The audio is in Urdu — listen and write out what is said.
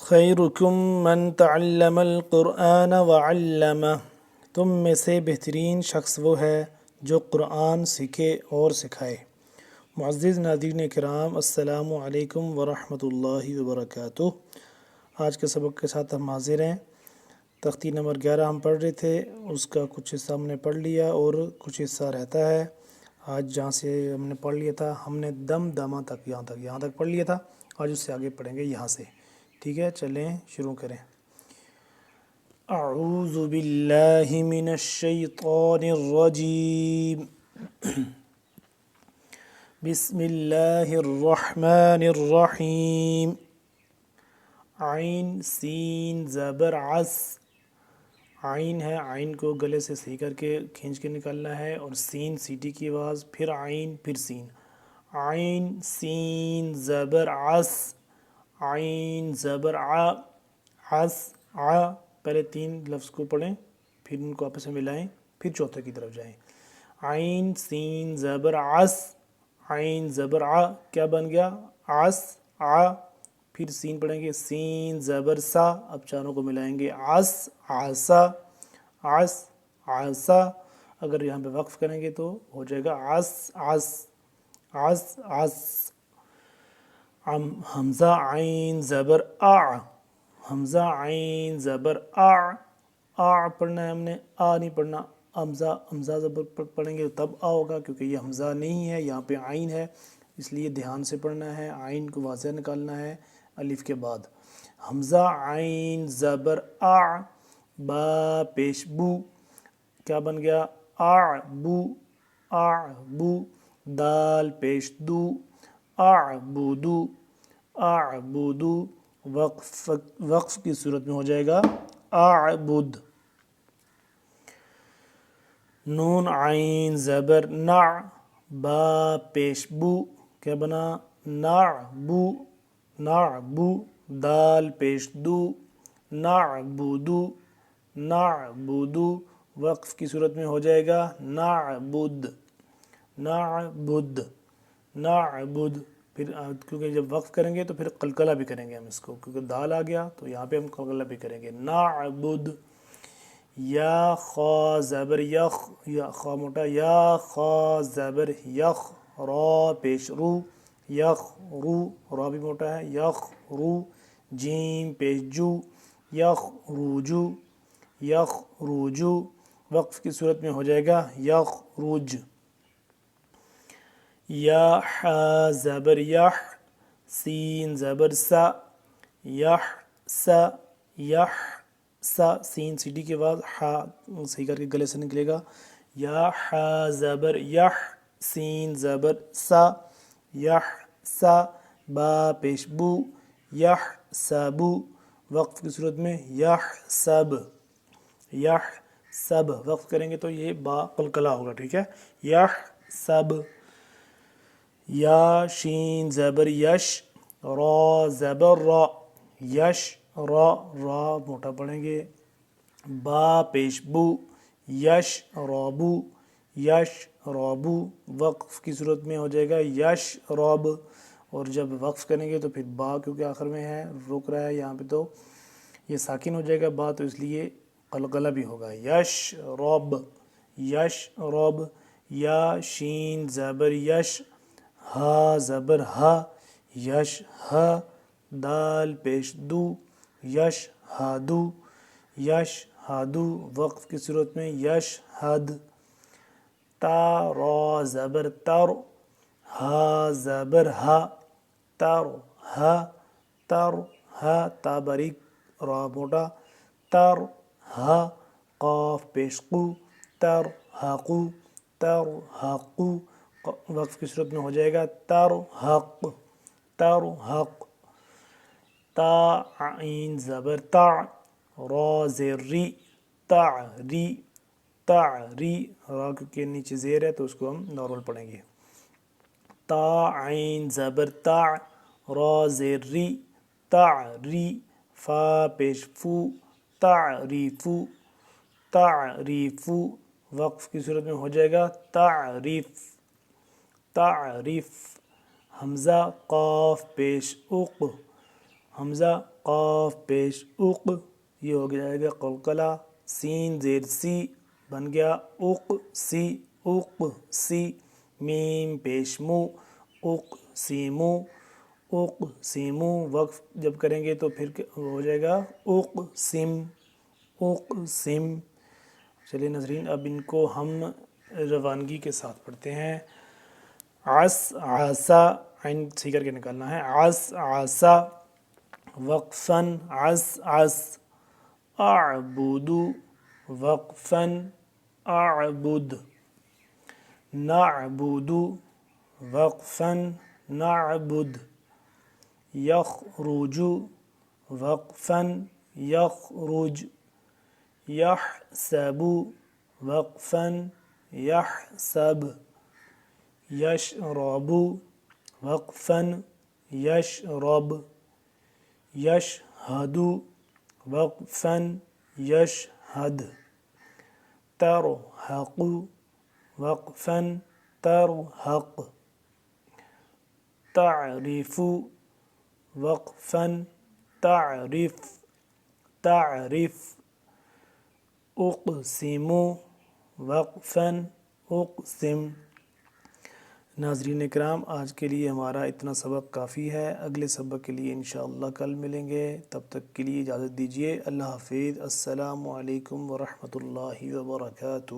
خیرکم من تعلم القرآن وعلمہ، تم میں سے بہترین شخص وہ ہے جو قرآن سیکھے اور سکھائے۔ معزز ناظرین کرام، السلام علیکم ورحمۃ اللہ وبرکاتہ۔ آج کے سبق کے ساتھ ہم حاضر ہیں۔ تختی نمبر 11 ہم پڑھ رہے تھے، اس کا کچھ حصہ ہم نے پڑھ لیا اور کچھ حصہ رہتا ہے۔ آج جہاں سے ہم نے پڑھ لیا تھا، ہم نے دم دامہ تک یہاں تک پڑھ لیا تھا، آج اس سے آگے پڑھیں گے یہاں سے۔ ٹھیک ہے، چلیں شروع کریں۔ اعوذ باللہ من الشیطان الرجیم، بسم اللہ الرحمن الرحیم۔ عین سین زبر عس، عین ہے، عین کو گلے سے صحیح کر کے کھینچ کے نکالنا ہے، اور سین سیٹی کی آواز، پھر عین پھر سین۔ عین سین زبر عس، عین زبر ع، عس ع، پہلے 3 لفظ کو پڑھیں، پھر ان کو آپس میں ملائیں، پھر چوتھے کی طرف جائیں۔ عین سین زبر عس، عین زبر ع، کیا بن گیا؟ عس ع، پھر سین پڑھیں گے، سین زبر سا، اب چاروں کو ملائیں گے، عس عسا، عس عسا۔ اگر یہاں پہ وقف کریں گے تو ہو جائے گا عس عس، عس عس۔ حمزہ عین زبر اع، حمزہ عین زبر اع، اع پڑھنا ہے ہم نے، آ نہیں پڑھنا۔ حمزہ زبر پڑھیں گے تب آ ہوگا، کیونکہ یہ حمزہ نہیں ہے، یہاں پہ عین ہے، اس لیے دھیان سے پڑھنا ہے، عین کو واضح نکالنا ہے الف کے بعد۔ حمزہ عین زبر اع، با پیش بو، کیا بن گیا؟ اعبو، اعبو، دال پیش دو، اعبدو، اعبدو، وقف کی صورت میں ہو جائے گا اعبد۔ نون عین زبر نع، با پیش بو، کیا بنا؟ نعبو، نعبو، دال پیش دو، نعبدو، نعبدو، وقف کی صورت میں ہو جائے گا نعبد، نعبد، نعبد۔ پھر کیونکہ جب وقف کریں گے تو پھر قلقلہ بھی کریں گے ہم اس کو، کیونکہ دال آ گیا تو یہاں پہ ہم قلقلہ بھی کریں گے، نعبد۔ یا خا زبر یخ، یا خا موٹا، یا خا زبر یخ، را پیش رو، یخ رو، را بھی موٹا ہے، یخ رو، جیم پیش جو، یخ روجو، یخ روجو، وقف کی صورت میں ہو جائے گا یخ روج۔ یا حا زبر یح، سین زبر سا، یح سا، یح سا، سین سیٹی کے بعد حا صحیح کر کے گلے سے نکلے گا۔ یا حا زبر یح، سین زبر سا، یح سا، با پیش بو، یح سبو، وقف کی صورت میں یح سب، یح سب، وقف کریں گے تو یہ با قلقلہ ہوگا، ٹھیک ہے، یح سب۔ یا شین زبر یش، را زبر را، یش را، را موٹا پڑھیں گے، با پیش بو، یش رابو، یش رابو، وقف کی صورت میں ہو جائے گا یش راب، اور جب وقف کریں گے تو پھر با کیونکہ آخر میں ہے، رک رہا ہے یہاں پہ تو یہ ساکن ہو جائے گا با، تو اس لیے قلقلہ بھی ہوگا، یش راب، یش راب۔ یا شین زبر یش، ہا زبر ہا، یش ہا، دال پیش دو، یش ہادو، یش ہادو، وقف کی صورت میں یش حد۔ تا را زبر تر، ہا زبر ہا، تر ہا، تر ہا، تا باریک را موٹا، تر ہا، قاف پیش قو، تر حقو، تر حقو، وقف کی صورت میں ہو جائے گا تر حق، تر حق۔ تا عین زبر تا، را زیر ری، تعری، تعری، را کے نیچے زیر ہے تو اس کو ہم نارمل پڑھیں گے۔ تا عین زبر تا، را زیر ری، تعری، فا پیش فو، تعریفو، تعریفو، وقف کی صورت میں ہو جائے گا تعریف، تعریف۔ حمزہ قاف پیش اق، حمزہ قاف پیش اق، یہ ہو جائے گا قلقلہ، سین زیر سی بن گیا اق سی، اق سی، میم پیش مو، اق سیمو، اق سیمو، وقف جب کریں گے تو پھر ہو جائے گا اق سم، اق سم۔ چلیے ناظرین اب ان کو ہم روانگی کے ساتھ پڑھتے ہیں۔ عس عسا، عین سی کر کے نکالنا ہے، عس عسا، وقفاً عس عس، اعبد وقفاً اعبد، نعبد وقفاً نعبد، یخرج وقفاً یخرج، یحسب وقفاً یحسب، یشرب وقفاً یشرب، یشہد وقفاً یشہد، ترحق وقفاً ترحق، تعرف وقفاً تعرف تعرف، اقسم وقفاً اقسم۔ ناظرین اکرام آج کے لیے ہمارا اتنا سبق کافی ہے، اگلے سبق کے لیے انشاءاللہ کل ملیں گے، تب تک کے لیے اجازت دیجیے، اللہ حافظ، السلام علیکم ورحمۃ اللہ وبرکاتہ۔